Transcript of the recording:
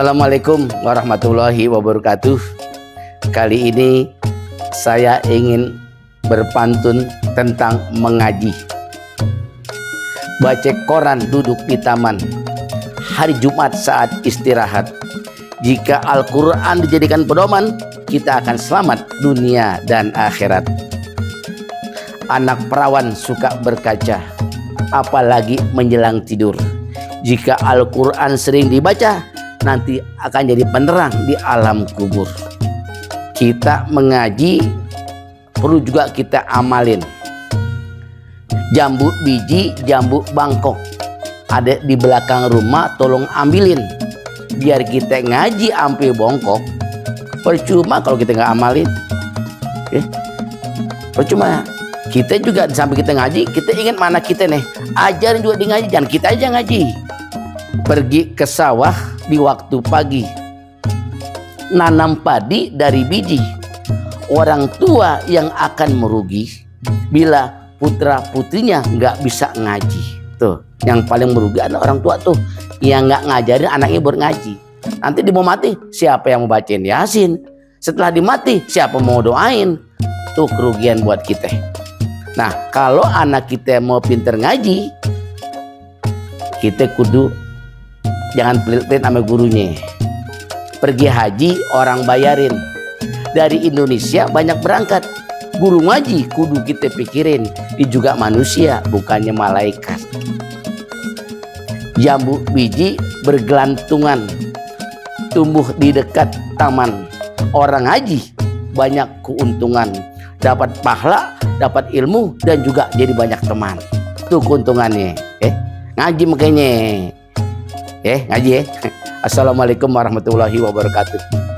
Assalamualaikum warahmatullahi wabarakatuh. Kali ini saya ingin berpantun tentang mengaji. Baca koran duduk di taman, hari Jumat saat istirahat. Jika Al-Quran dijadikan pedoman, kita akan selamat dunia dan akhirat. Anak perawan suka berkaca, apalagi menjelang tidur. Jika Al-Quran sering dibaca, nanti akan jadi penerang di alam kubur. Kita mengaji perlu juga kita amalin. Jambu biji, jambu bangkok ada di belakang rumah, tolong ambilin. Biar kita ngaji ampe bongkok. Percuma kalau kita nggak amalin. Percuma. Kita juga sampai kita ngaji, kita ingat mana kita nih. Ajarin juga di ngaji, jangan kita aja ngaji. Pergi ke sawah di waktu pagi, nanam padi dari biji. Orang tua yang akan merugi bila putra putrinya nggak bisa ngaji. Tuh, yang paling merugi adalah orang tua tuh yang nggak ngajarin anaknya buat ngaji. Nanti dia mau mati, siapa yang mau bacain Yasin? Setelah dimati, siapa mau doain? Tuh kerugian buat kita. Nah, kalau anak kita mau pinter ngaji, kita kudu jangan pelit-pelit sama gurunya. Pergi haji orang bayarin. Dari Indonesia banyak berangkat. Guru ngaji kudu kita pikirin, dia juga manusia bukannya malaikat. Jambu biji bergelantungan, tumbuh di dekat taman. Orang ngaji banyak keuntungan, dapat pahala, dapat ilmu, dan juga jadi banyak teman. Tuh keuntungannya. Ngaji makanya. Ngaji ya. Assalamualaikum warahmatullahi wabarakatuh.